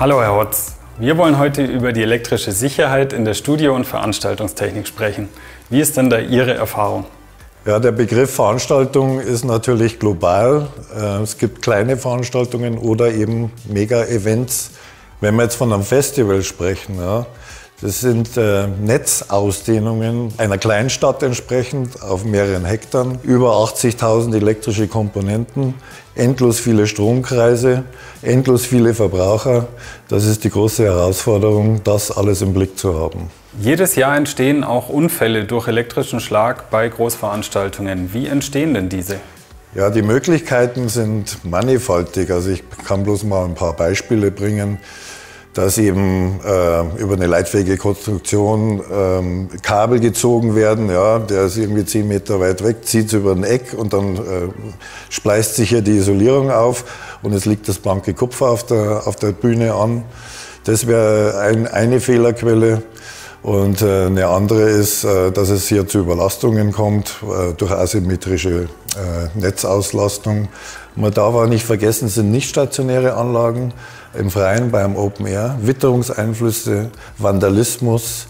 Hallo Herr Hotz, wir wollen heute über die elektrische Sicherheit in der Studio- und Veranstaltungstechnik sprechen. Wie ist denn da Ihre Erfahrung? Ja, der Begriff Veranstaltung ist natürlich global. Es gibt kleine Veranstaltungen oder eben Mega-Events. Wenn wir jetzt von einem Festival sprechen, ja, das sind Netzausdehnungen einer Kleinstadt entsprechend auf mehreren Hektar, über 80.000 elektrische Komponenten, endlos viele Stromkreise, endlos viele Verbraucher. Das ist die große Herausforderung, das alles im Blick zu haben. Jedes Jahr entstehen auch Unfälle durch elektrischen Schlag bei Großveranstaltungen. Wie entstehen denn diese? Ja, die Möglichkeiten sind mannigfaltig. Also ich kann bloß mal ein paar Beispiele bringen, dass eben über eine leitfähige Konstruktion Kabel gezogen werden. Ja, der ist irgendwie 10 Meter weit weg, zieht es über ein Eck und dann spleißt sich hier die Isolierung auf und es liegt das blanke Kupfer auf der Bühne an. Das wäre eine Fehlerquelle. Und eine andere ist, dass es hier zu Überlastungen kommt durch asymmetrische Netzauslastung. Man darf auch nicht vergessen, es sind nicht stationäre Anlagen im Freien beim Open Air. Witterungseinflüsse, Vandalismus,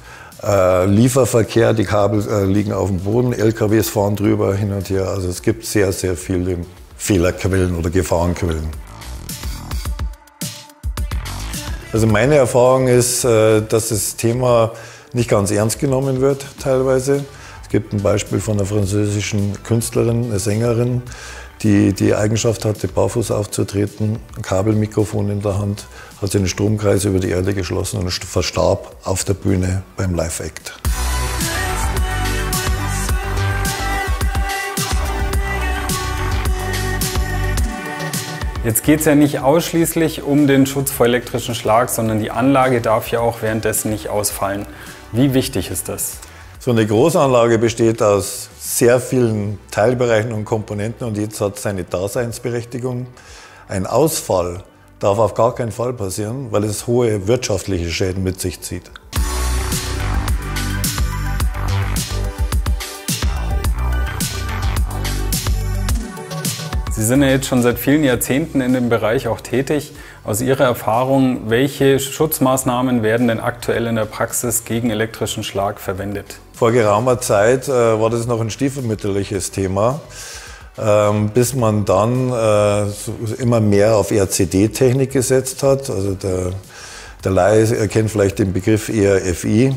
Lieferverkehr, die Kabel liegen auf dem Boden, LKWs fahren drüber hin und her. Also es gibt sehr, sehr viele Fehlerquellen oder Gefahrenquellen. Also meine Erfahrung ist, dass das Thema nicht ganz ernst genommen wird teilweise. Es gibt ein Beispiel von einer französischen Künstlerin, eine Sängerin, die die Eigenschaft hatte, barfuß aufzutreten, ein Kabelmikrofon in der Hand, hat den Stromkreis über die Erde geschlossen und verstarb auf der Bühne beim Live-Act. Jetzt geht es ja nicht ausschließlich um den Schutz vor elektrischen Schlag, sondern die Anlage darf ja auch währenddessen nicht ausfallen. Wie wichtig ist das? So eine Großanlage besteht aus sehr vielen Teilbereichen und Komponenten und jetzt hat seine Daseinsberechtigung. Ein Ausfall darf auf gar keinen Fall passieren, weil es hohe wirtschaftliche Schäden mit sich zieht. Sie sind ja jetzt schon seit vielen Jahrzehnten in dem Bereich auch tätig. Aus Ihrer Erfahrung, welche Schutzmaßnahmen werden denn aktuell in der Praxis gegen elektrischen Schlag verwendet? Vor geraumer Zeit war das noch ein stiefmütterliches Thema, bis man dann immer mehr auf RCD-Technik gesetzt hat. Also der Laie kennt vielleicht den Begriff ERFI.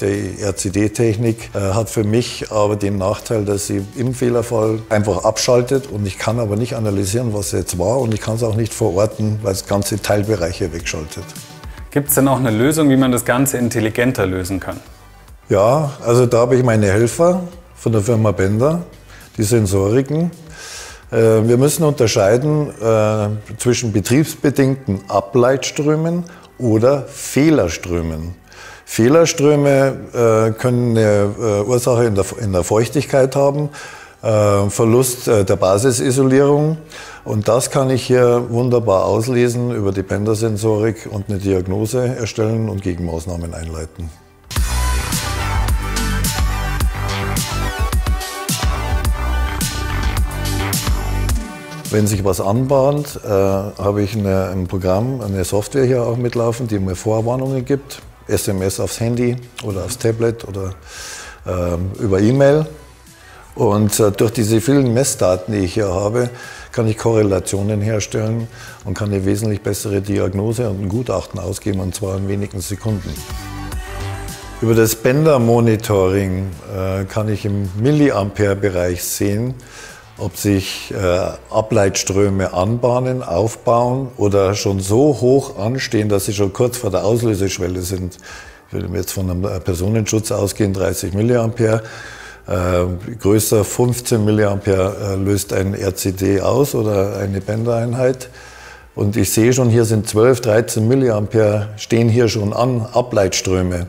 Die RCD-Technik hat für mich aber den Nachteil, dass sie im Fehlerfall einfach abschaltet und ich kann aber nicht analysieren, was jetzt war und ich kann es auch nicht verorten, weil es ganze Teilbereiche wegschaltet. Gibt es denn auch eine Lösung, wie man das Ganze intelligenter lösen kann? Ja, also da habe ich meine Helfer von der Firma Bender, die Sensoriken. Wir müssen unterscheiden zwischen betriebsbedingten Ableitströmen oder Fehlerströmen. Fehlerströme können eine Ursache in der Feuchtigkeit haben, Verlust der Basisisolierung. Und das kann ich hier wunderbar auslesen über die Bender-Sensorik und eine Diagnose erstellen und Gegenmaßnahmen einleiten. Wenn sich was anbahnt, habe ich ein Programm, eine Software hier auch mitlaufen, die mir Vorwarnungen gibt. SMS aufs Handy oder aufs Tablet oder über E-Mail. Und durch diese vielen Messdaten, die ich hier habe, kann ich Korrelationen herstellen und kann eine wesentlich bessere Diagnose und ein Gutachten ausgeben, und zwar in wenigen Sekunden. Über das Bender-Monitoring kann ich im Milliampere-Bereich sehen, ob sich Ableitströme anbahnen, aufbauen oder schon so hoch anstehen, dass sie schon kurz vor der Auslöseschwelle sind. Wenn wir jetzt von einem Personenschutz ausgehen, 30 Milliampere, größer 15 Milliampere löst ein RCD aus oder eine Bändereinheit. Und ich sehe schon, hier sind 12, 13 Milliampere, stehen hier schon an, Ableitströme.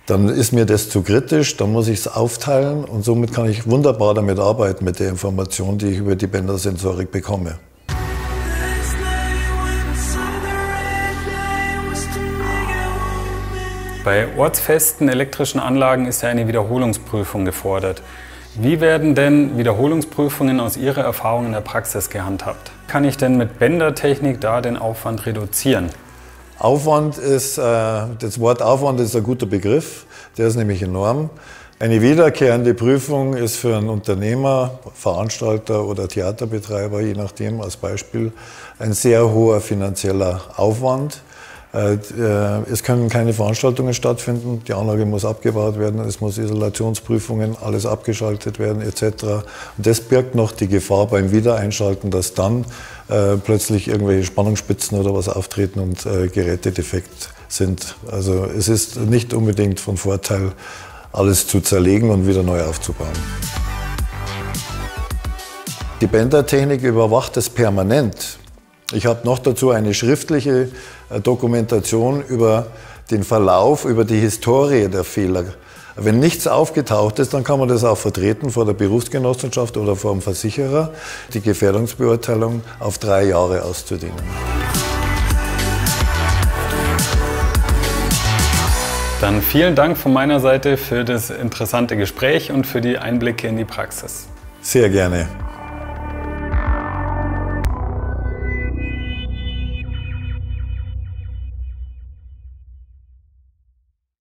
Dann ist mir das zu kritisch, dann muss ich es aufteilen und somit kann ich wunderbar damit arbeiten, mit der Information, die ich über die Bender-Sensorik bekomme. Bei ortsfesten elektrischen Anlagen ist ja eine Wiederholungsprüfung gefordert. Wie werden denn Wiederholungsprüfungen aus Ihrer Erfahrung in der Praxis gehandhabt? Kann ich denn mit Bändertechnik da den Aufwand reduzieren? Aufwand ist, das Wort Aufwand ist ein guter Begriff, der ist nämlich enorm. Eine wiederkehrende Prüfung ist für einen Unternehmer, Veranstalter oder Theaterbetreiber, je nachdem als Beispiel, ein sehr hoher finanzieller Aufwand. Es können keine Veranstaltungen stattfinden, die Anlage muss abgebaut werden, es muss Isolationsprüfungen, alles abgeschaltet werden etc. Und das birgt noch die Gefahr beim Wiedereinschalten, dass dann plötzlich irgendwelche Spannungsspitzen oder was auftreten und Geräte defekt sind. Also es ist nicht unbedingt von Vorteil, alles zu zerlegen und wieder neu aufzubauen. Die Bender-Technik überwacht es permanent. Ich habe noch dazu eine schriftliche Dokumentation über den Verlauf, über die Historie der Fehler. Wenn nichts aufgetaucht ist, dann kann man das auch vertreten vor der Berufsgenossenschaft oder vor dem Versicherer, die Gefährdungsbeurteilung auf 3 Jahre auszudehnen. Dann vielen Dank von meiner Seite für das interessante Gespräch und für die Einblicke in die Praxis. Sehr gerne.